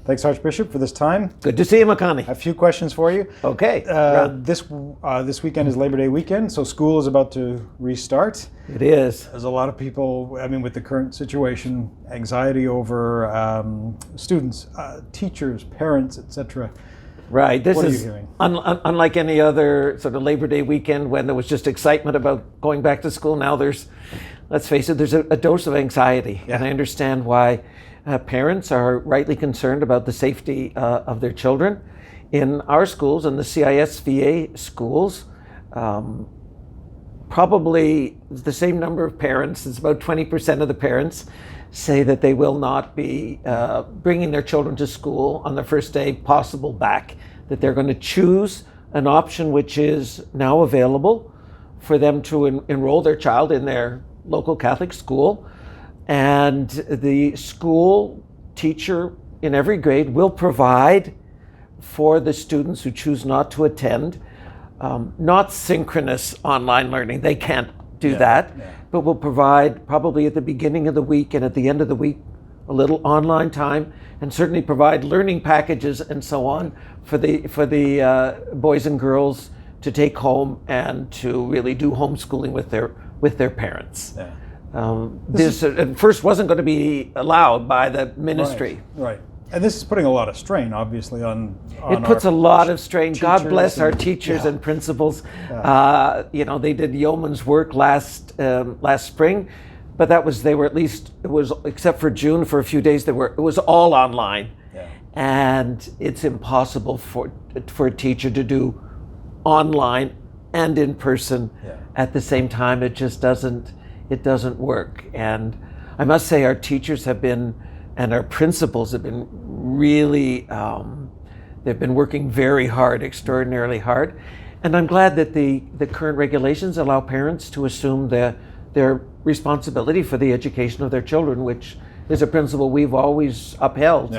Thanks, Archbishop, for this time. Good to see you, McConney. A few questions for you. Okay. This weekend is Labor Day weekend, so school is about to restart. It is. There's a lot of people, with the current situation, anxiety over students, teachers, parents, etc. Right. This what is are you hearing? Unlike any other sort of Labor Day weekend when there was just excitement about going back to school. Now there's, let's face it, there's a dose of anxiety. Yeah. And I understand why parents are rightly concerned about the safety of their children. In our schools, in the CISVA schools, probably the same number of parents, it's about 20% of the parents, say that they will not be bringing their children to school on the first day possible back, that they're going to choose an option which is now available for them to enroll their child in their local Catholic school. And the school teacher in every grade will provide for the students who choose not to attend, not synchronous online learning, they can't do that, but will provide probably at the beginning of the week and at the end of the week a little online time, and certainly provide learning packages and so on for the boys and girls to take home and to really do homeschooling with their parents. Yeah. This at first wasn't going to be allowed by the ministry. Right. And this is putting a lot of strain, obviously, on it puts a lot of strain. God bless our teachers yeah. and principals. Yeah. They did yeoman's work last spring, but they were at least, it was, except for June, for a few days, it was all online. Yeah. And it's impossible for a teacher to do online and in person at the same time. It just doesn't work. And I must say our teachers have been, and our principals have been really, they've been working very hard, extraordinarily hard. And I'm glad that the current regulations allow parents to assume their responsibility for the education of their children, which is a principle we've always upheld,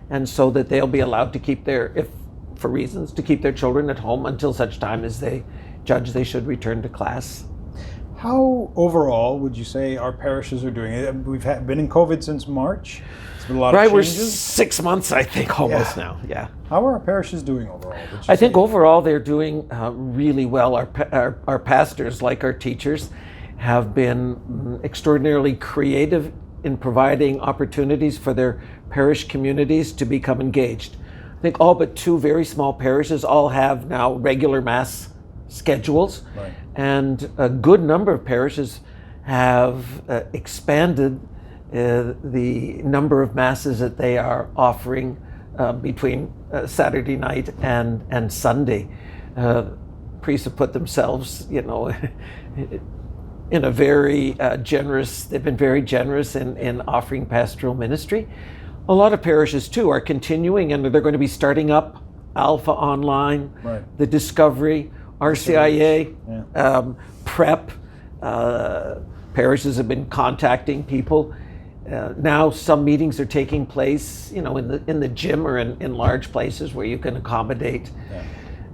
and so that they'll be allowed to keep for reasons, to keep their children at home until such time as they judge they should return to class. How overall would you say our parishes are doing? We've been in COVID since March. It's been a lot of changes. We're 6 months, I think, almost now. Yeah. How are our parishes doing overall? I think overall they're doing really well. Our pastors, like our teachers, have been extraordinarily creative in providing opportunities for their parish communities to become engaged. I think all but 2 very small parishes all have now regular Mass schedules. Right. And a good number of parishes have expanded the number of Masses that they are offering between Saturday night and Sunday. Priests have put themselves, in a very generous, they've been very generous in offering pastoral ministry. A lot of parishes too are continuing, and they're going to be starting up Alpha Online, the Discovery, RCIA, PrEP. Parishes have been contacting people. Now some meetings are taking place, in the gym or in large places where you can accommodate. Yeah.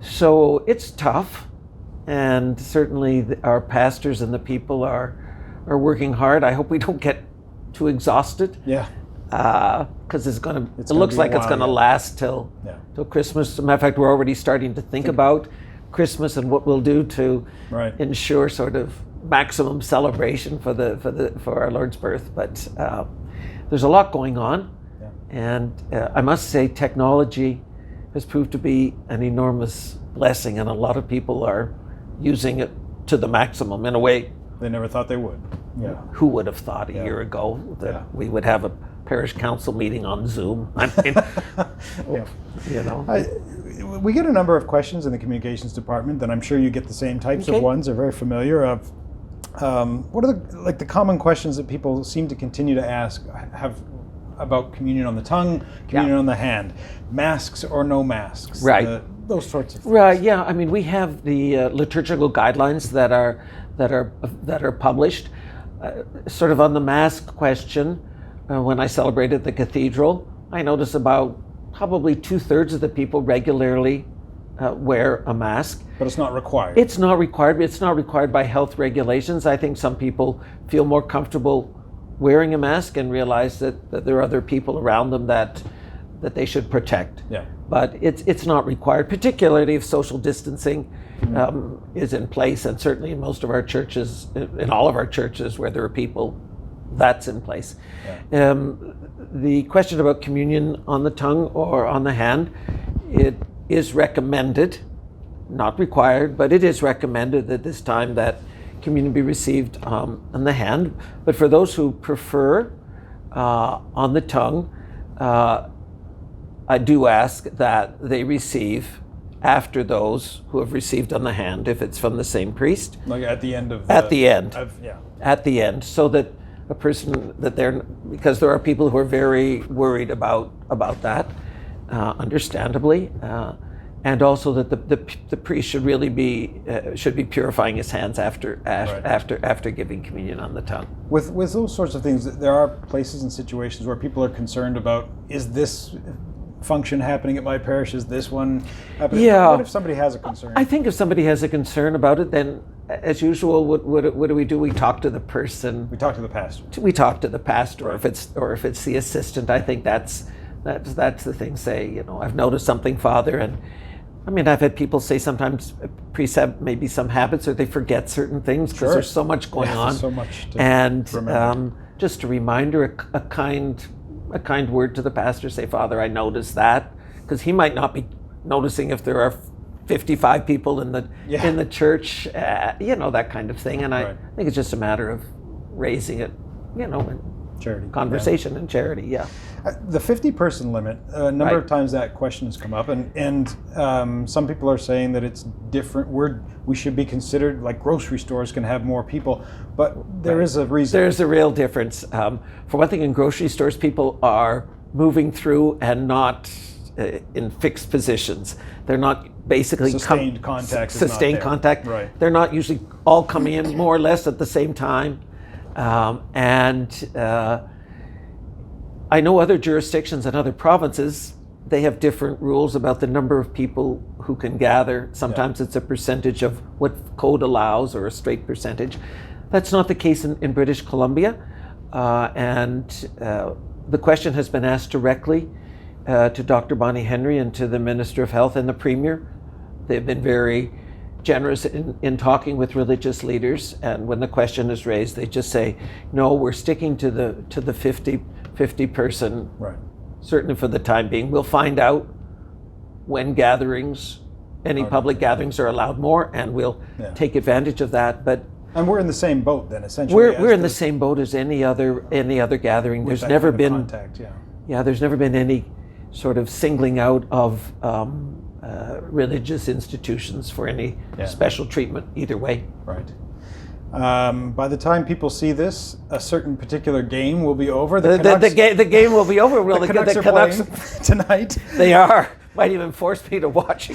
So it's tough, and certainly our pastors and the people are working hard. I hope we don't get too exhausted. Yeah. Because it looks like it's going to last till Christmas. As a matter of fact, we're already starting to think about Christmas and what we'll do to ensure sort of maximum celebration for our Lord's birth. But there's a lot going on, and I must say technology has proved to be an enormous blessing, and a lot of people are using it to the maximum in a way they never thought they would. Yeah. Who would have thought a year ago that we would have a parish council meeting on Zoom? I mean, we get a number of questions in the communications department, and I'm sure you get the same types of ones. They're very familiar of what are the common questions that people seem to continue to ask about communion on the tongue, communion on the hand, masks or no masks, those sorts of things. Right. Yeah. I mean, we have the liturgical guidelines that are published. Sort of on the mask question, when I celebrated the cathedral, I noticed about probably 2/3 of the people regularly wear a mask. But it's not required. It's not required. It's not required by health regulations. I think some people feel more comfortable wearing a mask and realize that there are other people around them that that they should protect. Yeah. But it's not required, particularly if social distancing is in place, and certainly in most of our churches, in all of our churches where there are people, that's in place. Yeah. The question about communion on the tongue or on the hand, it is recommended, not required, but it is recommended at this time that communion be received on the hand. But for those who prefer on the tongue, I do ask that they receive after those who have received on the hand, if it's from the same priest. Like at the end of at the end. Yeah. At the end, so that a person that because there are people who are very worried about that, understandably, and also that the priest should really be purifying his hands after giving communion on the tongue. With those sorts of things, there are places and situations where people are concerned about, is this function happening at my parish? Is this one happening? Yeah. What if somebody has a concern? I think if somebody has a concern about it, then as usual, what do we do? We talk to the person. We talk to the pastor. We talk to the pastor, Right. or if it's the assistant. I think that's the thing. Say, I've noticed something, Father, and I mean, I've had people say sometimes priests have maybe some habits, or they forget certain things because Sure. there's so much going on. There's so much to And remember. just a reminder, a kind word to the pastor. Say, Father, I noticed that, because he might not be noticing if there are 55 people in the church, that kind of thing. And I Right. think it's just a matter of raising it, in Charity. conversation and charity. Yeah. The 50-person limit, a number Right. of times that question has come up, and some people are saying that it's different. We should be considered, like grocery stores can have more people, but there is a reason. There's a real difference. For one thing, in grocery stores, people are moving through and not in fixed positions. They're not basically Sustained contact is not Sustained there. contact. Right. They're not usually all coming in more or less at the same time. I know other jurisdictions and other provinces, they have different rules about the number of people who can gather. Sometimes it's a percentage of what code allows, or a straight percentage. That's not the case in British Columbia. The question has been asked directly to Dr. Bonnie Henry and to the Minister of Health and the Premier. They've been very generous in talking with religious leaders, and when the question is raised, they just say, no, we're sticking to the 50 person, Right. certainly for the time being. We'll find out when any public gatherings are allowed more, and we'll take advantage of that. But And we're in the same boat then, essentially. we're in the same boat as any other gathering. with There's that never kind of been contact. Yeah. there's never been any sort of singling out of religious institutions for any special treatment either way. Right. By the time people see this, a certain particular game will be over. The game will be over. Will the the Canucks are playing tonight. They are. Might even force me to watch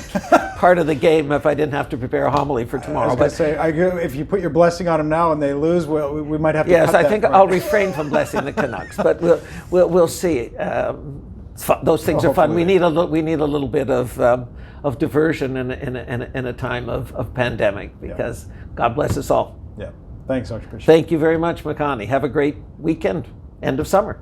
part of the game if I didn't have to prepare a homily for I tomorrow. was going to say, if you put your blessing on them now and they lose, well, we might have to. Yes, cut I that think part. I'll refrain from blessing the Canucks, but we'll see. Those things are fun. Hopefully. We need a little bit of diversion in a time of pandemic, because God bless us all. Yeah. Thanks, Archbishop. Thank you very much, Makani. Have a great weekend. End of summer.